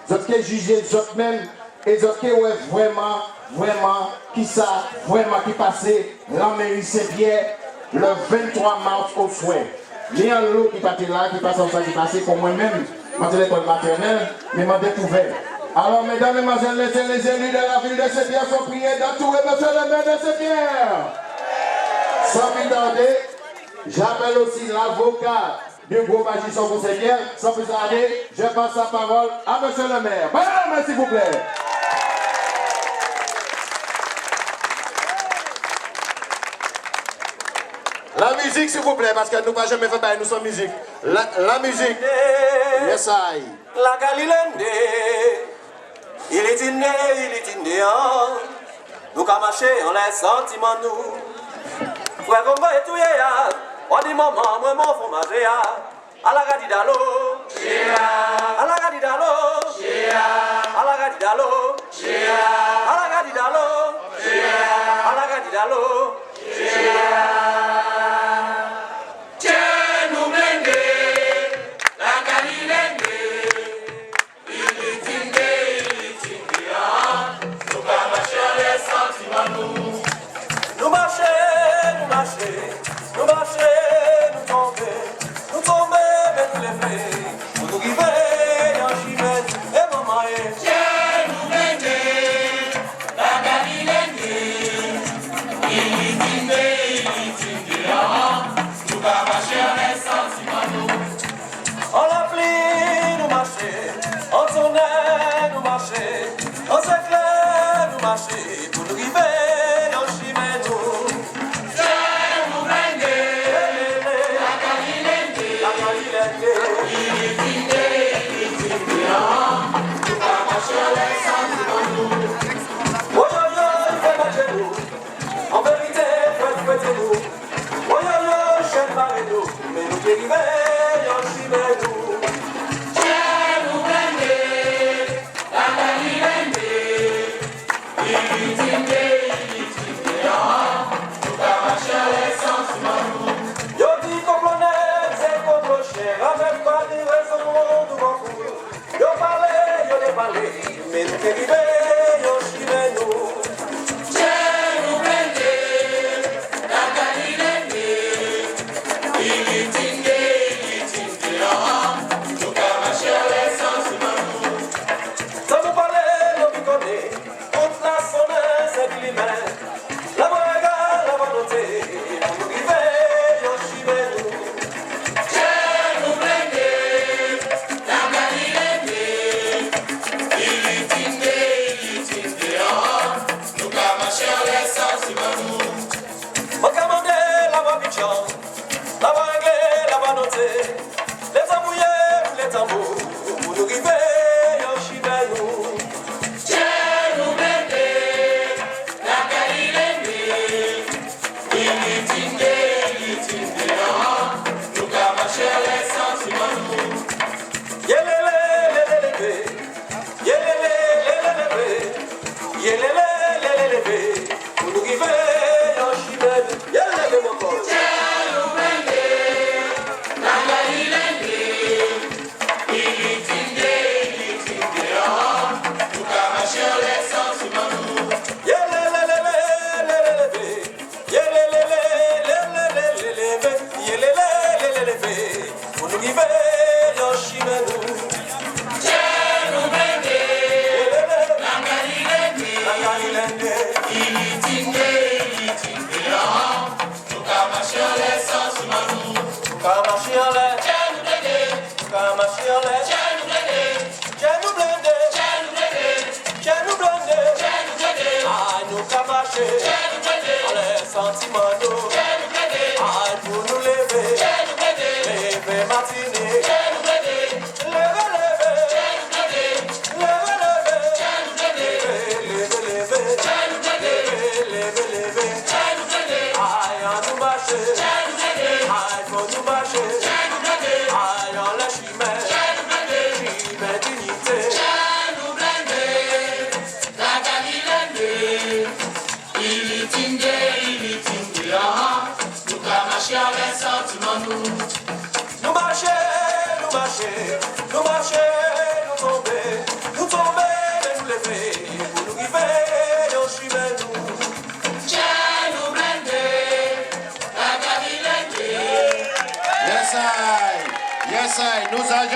Vous avez jugé vous même et vous avez vraiment, qui ça, vraiment qui passait la mairie Saint-Pierre le 23 mars au soir. Il y a l'eau qui passait là, qui passe en ça, qui passait pour moi-même, dans l'école maternelle, mais m'a découvert. Alors, mesdames et messieurs, les élus de la ville de Saint-Pierre sont priés d'entourer monsieur le maire de Saint-Pierre. Sans plus tarder, j'appelle aussi l'avocat du groupe Agissons pour Saint-Pierre. Sans plus tarder, je passe la parole à monsieur le maire. Bonne s'il vous plaît. La musique, s'il vous plaît, parce que nous pas jamais fait nous sommes musique. La musique. Yes, I. La Galilende. Il est inné, nous qu'à marcher, on les sentiments nous. Frère, comme va et tout, on dit maman, moi, mon fond, ma géa. À la gadidalo, à la gadidalo, à la gadidalo, à la gadidalo, à la gadidalo. Pour nous arriver dans le chemin nous. C'est nous mener la Galilende, il est fini, nous va marcher les sentiments nous. Oh yo yo, il fait marcher nous, en vérité, faites nous. Oh yo yo, chef nous, mais nous qui arrivons dans le chemin nous. Mais nous qui vivons, nous nous prendons la Galilende, il est nous marcher les sentiments. Ça vous parle, nous connaît, contre la sonne, c'est l'humain. La bagarre, la volonté, nous vivons, nous. Nous prendons la Galilende.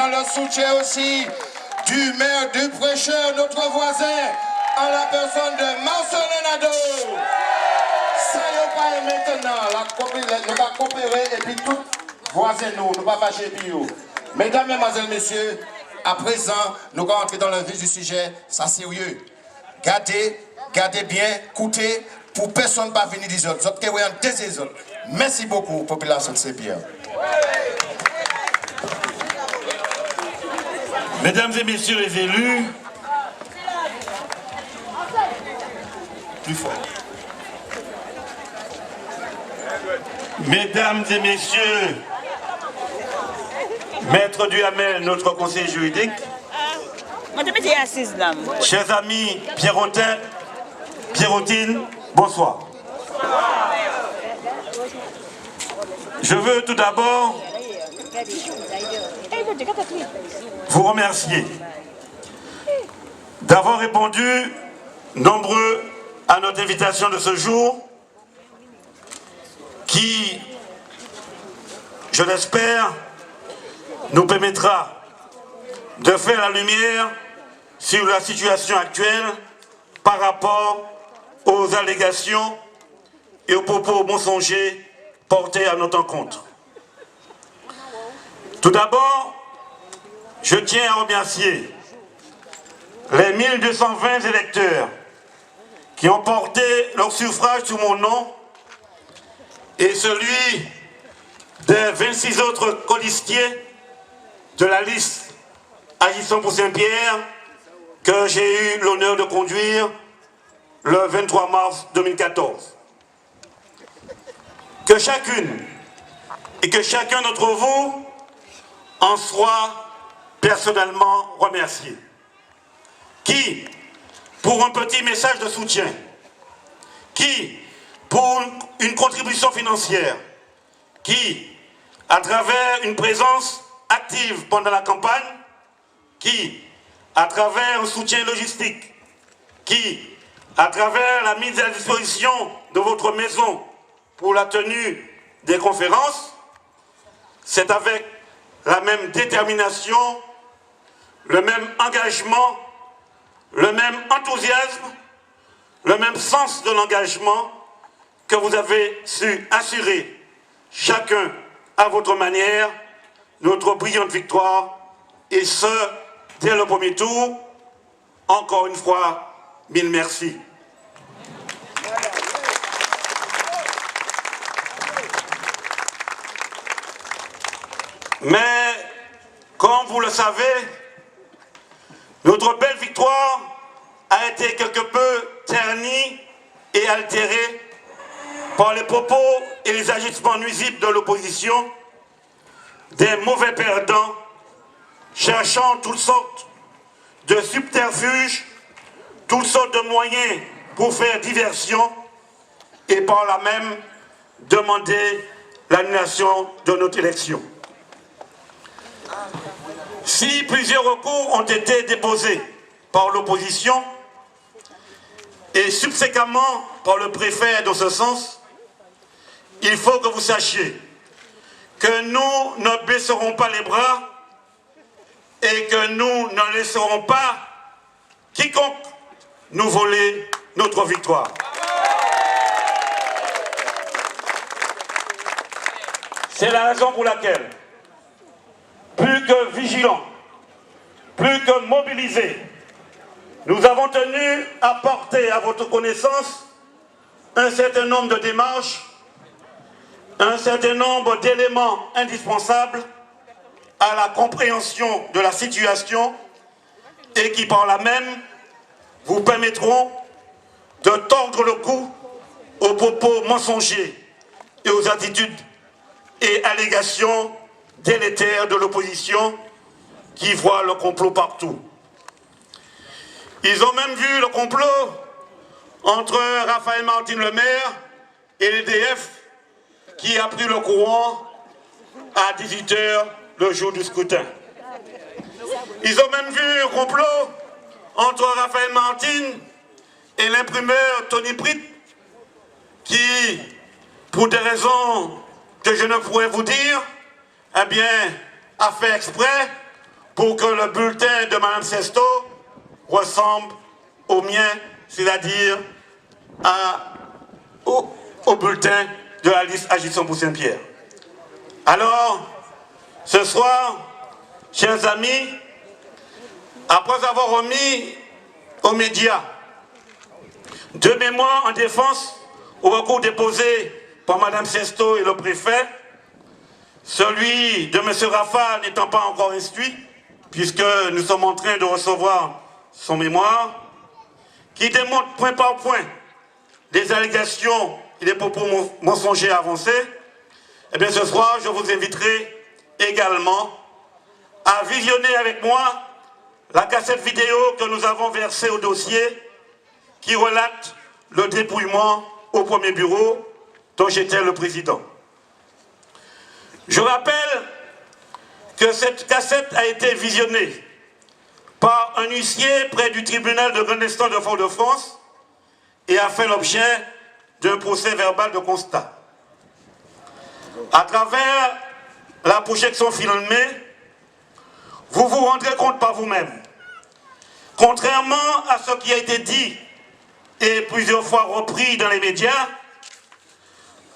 ayant le soutien aussi du maire du prêcheur, notre voisin, en la personne de Marcelin. Ça y est pas maintenant, nous va coopérer et puis tout voisin nous va fâcher bio. Mesdames, mesdemoiselles, messieurs, à présent, nous allons entrer dans le vif du sujet, ça sérieux. Gardez bien, écoutez, pour personne ne va venir des autres. Autres qui ont des autres. Merci beaucoup, population de Saint-Pierre. Mesdames et messieurs les élus, plus fort. Mesdames et messieurs, Maître Duhamel, notre conseiller juridique, chers amis Pierrotine, bonsoir. Je veux tout d'abord vous remercier d'avoir répondu nombreux à notre invitation de ce jour qui, je l'espère, nous permettra de faire la lumière sur la situation actuelle par rapport aux allégations et aux propos mensongers portés à notre encontre. Tout d'abord, je tiens à remercier les 1220 électeurs qui ont porté leur suffrage sous mon nom et celui des 26 autres colistiers de la liste Agissons pour Saint-Pierre que j'ai eu l'honneur de conduire le 23 mars 2014. Que chacune et que chacun d'entre vous en soit personnellement remercié. Qui, pour un petit message de soutien, qui, pour une contribution financière, qui, à travers une présence active pendant la campagne, qui, à travers un soutien logistique, qui, à travers la mise à disposition de votre maison pour la tenue des conférences, c'est avec la même détermination, le même engagement, le même enthousiasme, le même sens de l'engagement que vous avez su assurer, chacun à votre manière, notre brillante victoire, et ce, dès le premier tour. Encore une fois, mille merci. Mais, comme vous le savez, notre belle victoire a été quelque peu ternie et altérée par les propos et les agissements nuisibles de l'opposition, des mauvais perdants, cherchant toutes sortes de subterfuges, toutes sortes de moyens pour faire diversion et par là même demander l'annulation de notre élection. Si plusieurs recours ont été déposés par l'opposition et subséquemment par le préfet dans ce sens, il faut que vous sachiez que nous ne baisserons pas les bras et que nous ne laisserons pas quiconque nous voler notre victoire. C'est la raison pour laquelle, plus que vigilants, plus que mobilisés, nous avons tenu à porter à votre connaissance un certain nombre de démarches, un certain nombre d'éléments indispensables à la compréhension de la situation et qui par là même vous permettront de tordre le cou aux propos mensongers et aux attitudes et allégations délétères de l'opposition qui voit le complot partout. Ils ont même vu le complot entre Raphaël Martin le maire et l'EDF qui a pris le courant à 18 h le jour du scrutin. Ils ont même vu un complot entre Raphaël Martin et l'imprimeur Tony Pritt qui, pour des raisons que je ne pourrais vous dire, eh bien, a fait exprès pour que le bulletin de Mme Sesto ressemble au mien, c'est-à-dire au bulletin de la liste Agissons pour Saint-Pierre. Alors, ce soir, chers amis, après avoir remis aux médias deux mémoires en défense au recours déposé par Mme Sesto et le préfet, celui de M. Rafa n'étant pas encore instruit, puisque nous sommes en train de recevoir son mémoire, qui démontre point par point des allégations et des propos mensongers avancés, eh bien ce soir, je vous inviterai également à visionner avec moi la cassette vidéo que nous avons versée au dossier qui relate le dépouillement au premier bureau dont j'étais le président. Je rappelle que cette cassette a été visionnée par un huissier près du tribunal de grande instance de Fort-de-France et a fait l'objet d'un procès verbal de constat. À travers la projection filmée, vous vous rendrez compte par vous-même, contrairement à ce qui a été dit et plusieurs fois repris dans les médias,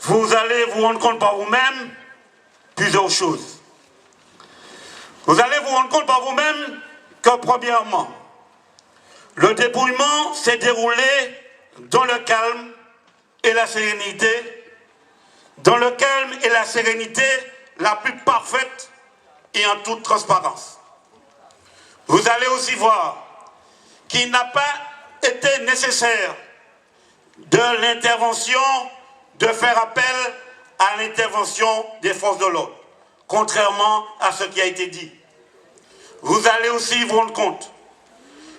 vous allez vous rendre compte par vous-même plusieurs choses. Vous allez vous rendre compte par vous-même que, premièrement, le dépouillement s'est déroulé dans le calme et la sérénité, dans le calme et la sérénité la plus parfaite et en toute transparence. Vous allez aussi voir qu'il n'a pas été nécessaire de l'intervention, de faire appel à l'intervention des forces de l'ordre, contrairement à ce qui a été dit. Vous allez aussi vous rendre compte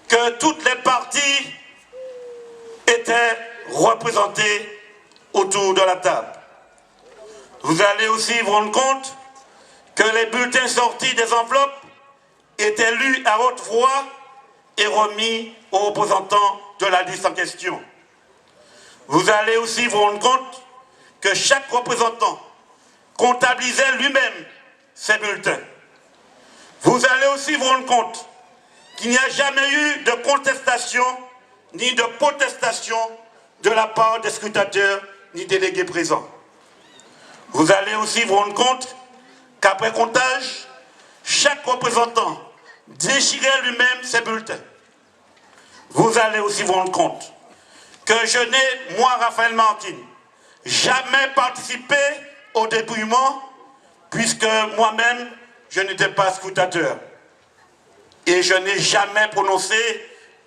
que toutes les parties étaient représentées autour de la table. Vous allez aussi vous rendre compte que les bulletins sortis des enveloppes étaient lus à haute voix et remis aux représentants de la liste en question. Vous allez aussi vous rendre compte que chaque représentant comptabilisait lui-même ses bulletins. Vous allez aussi vous rendre compte qu'il n'y a jamais eu de contestation ni de protestation de la part des scrutateurs ni délégués présents. Vous allez aussi vous rendre compte qu'après comptage, chaque représentant déchirait lui-même ses bulletins. Vous allez aussi vous rendre compte que je n'ai, moi, Raphaël Martine, jamais participé au dépouillement, puisque moi-même, je n'étais pas scrutateur. Et je n'ai jamais prononcé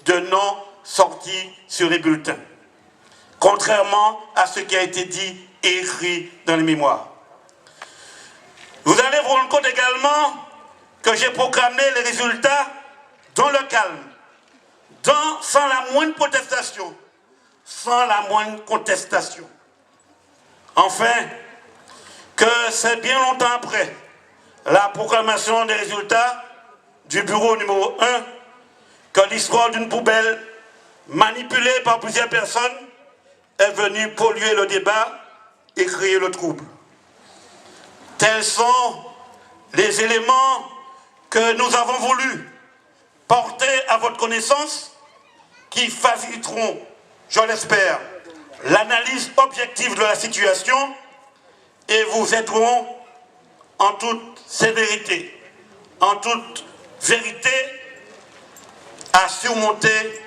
de nom sorti sur les bulletins, contrairement à ce qui a été dit et écrit dans les mémoires. Vous allez vous rendre compte également que j'ai proclamé les résultats dans le calme, sans la moindre protestation, sans la moindre contestation. Enfin, que c'est bien longtemps après la proclamation des résultats du bureau numéro 1 que l'histoire d'une poubelle manipulée par plusieurs personnes est venue polluer le débat et créer le trouble. Tels sont les éléments que nous avons voulu porter à votre connaissance, qui faciliteront, je l'espère, l'analyse objective de la situation et vous aideront en toute sévérité, en toute vérité, à surmonter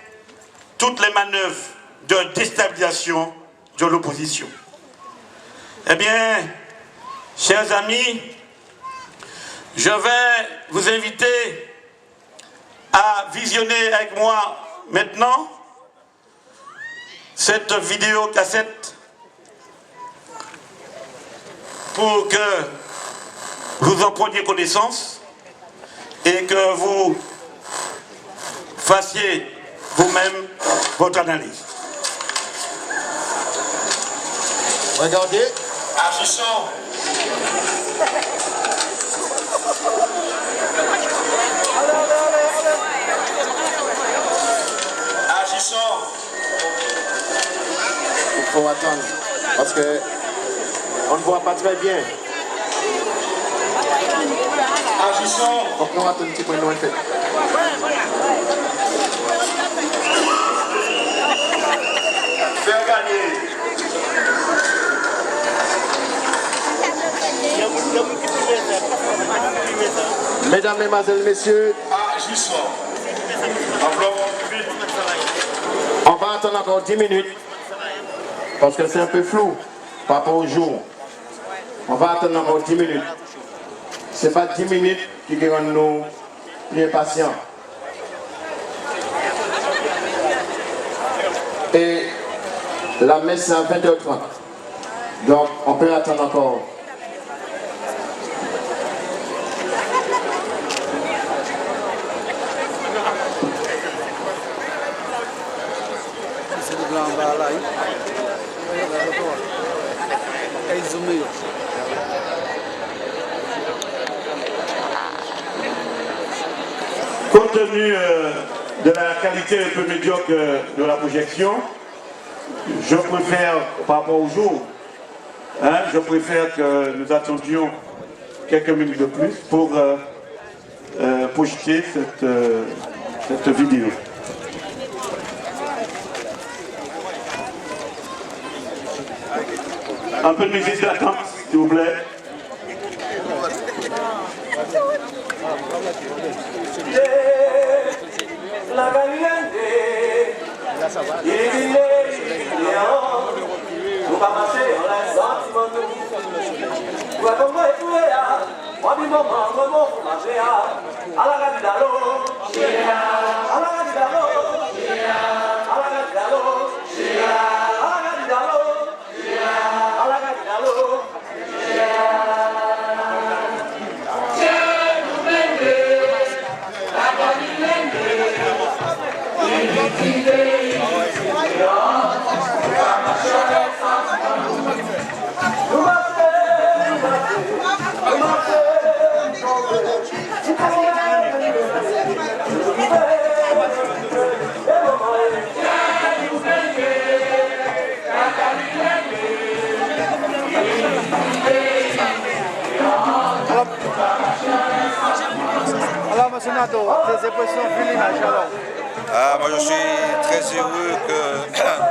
toutes les manœuvres de déstabilisation de l'opposition. Eh bien, chers amis, je vais vous inviter à visionner avec moi maintenant cette vidéo cassette pour que vous en preniez connaissance et que vous fassiez vous-même votre analyse. Regardez. Agissons. Agissons. Il faut attendre parce que on ne voit pas très bien. Agissons. Donc nous attendons un petit peu, nous en fait. Faire gagner. Mesdames, Mesdemoiselles, Messieurs, Agissons. Enveloppe vite. on va attendre encore 10 minutes parce que c'est un peu flou par rapport au jour. On va attendre encore 10 minutes. Ce n'est pas 10 minutes qui rendent nous plus impatients. Et la messe c'est à 20h30. Donc on peut attendre encore. Compte tenu de la qualité un peu médiocre de la projection, je préfère, par rapport au jour, je préfère que nous attendions quelques minutes de plus pour projeter cette vidéo. Un peu de musique d'attente, s'il vous plaît. La caliente, il est nous pas marcher dans la sentiment. Tu vas tomber tout là, moi du moment, pour marcher à la gadidalo, à la gadidalo, à la gadidalo, à la gadidalo, à la gadidalo. Alors, M. Nato, tes impressions Villinage alors? Moi je suis très heureux que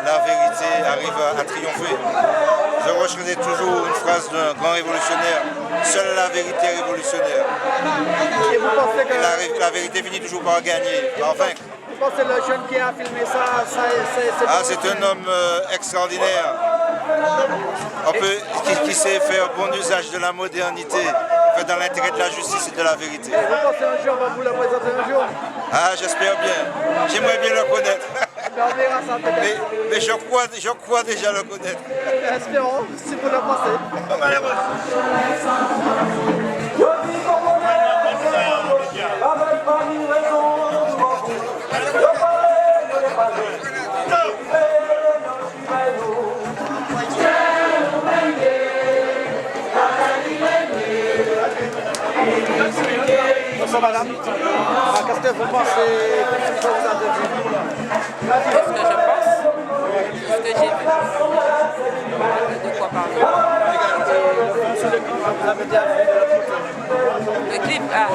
la vérité arrive à triompher. Je reconnais toujours une phrase d'un grand révolutionnaire, seule la vérité est révolutionnaire. Et vous pensez que... Et la vérité finit toujours par gagner, par vaincre. Vous pensez que le jeune qui a filmé ça c'est un homme extraordinaire, qui sait faire bon usage de la modernité, fait dans l'intérêt de la justice et de la vérité. Et vous pensez un jour, on va vous le présenter un jour? J'espère bien. J'aimerais bien le connaître. On verra ça peut-être. Mais je crois déjà le connaître. Espérons, si vous le pensez. Bonsoir madame. Qu'est-ce que vous pensez de ce que vous avez vu? Ce que je pense, ce que j'ai vu. De quoi parler? Le clip, très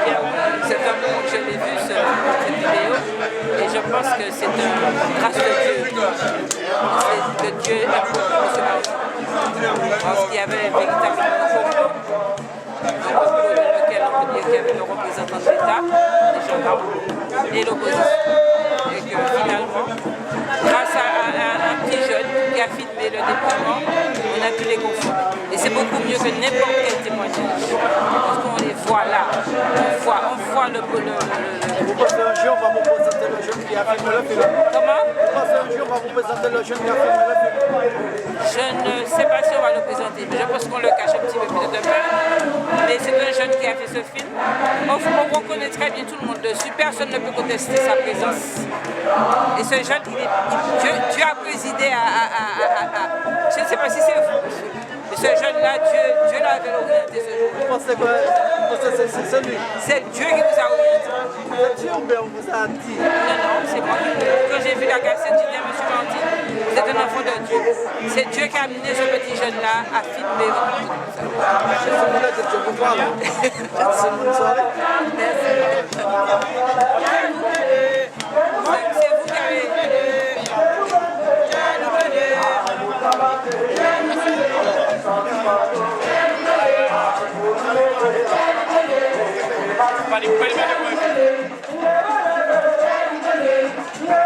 bien. C'est un moment que je l'ai vu, cette vidéo, et je pense que c'est une grâce de Dieu. C'est que Dieu aime beaucoup M. Martin. Je pense qu'il y avait véritablement un complot dans lequel on peut dire qu'il y avait le représentant de l'État, les gendarmes, et l'opposition. Et que finalement, grâce à un petit jeune qui a filmé le déploiement, on a pu les confondre. Et c'est beaucoup mieux que n'importe quel témoignage. Parce qu'on les voit là, on voit le... Vous pensez un jour, on va vous présenter le jeune qui a filmé le film? Comment? Vous pensez un jour, on va vous présenter le jeune qui a filmé le film? Je ne sais pas si on va le présenter, mais je pense qu'on le cache un petit peu plus de peur. Mais c'est un jeune qui a fait ce film. On reconnaît très bien tout le monde dessus. Personne ne peut contester sa présence. Et ce jeune, Dieu a présidé je ne sais pas si c'est vous, mais ce jeune-là, Dieu l'avait orienté ce jour. Vous pensez que c'est lui? C'est Dieu qui vous a orienté. Vous êtes sûr ou bien on vous a dit? Non, c'est moi. Quand j'ai vu la cassette, j'ai dit à M. Martin, vous êtes un enfant de Dieu. C'est Dieu qui a amené ce petit jeune-là à filmer. C'est mon aide, Dieu pour toi. C'est mon soirée. C'est vous qui avez... Para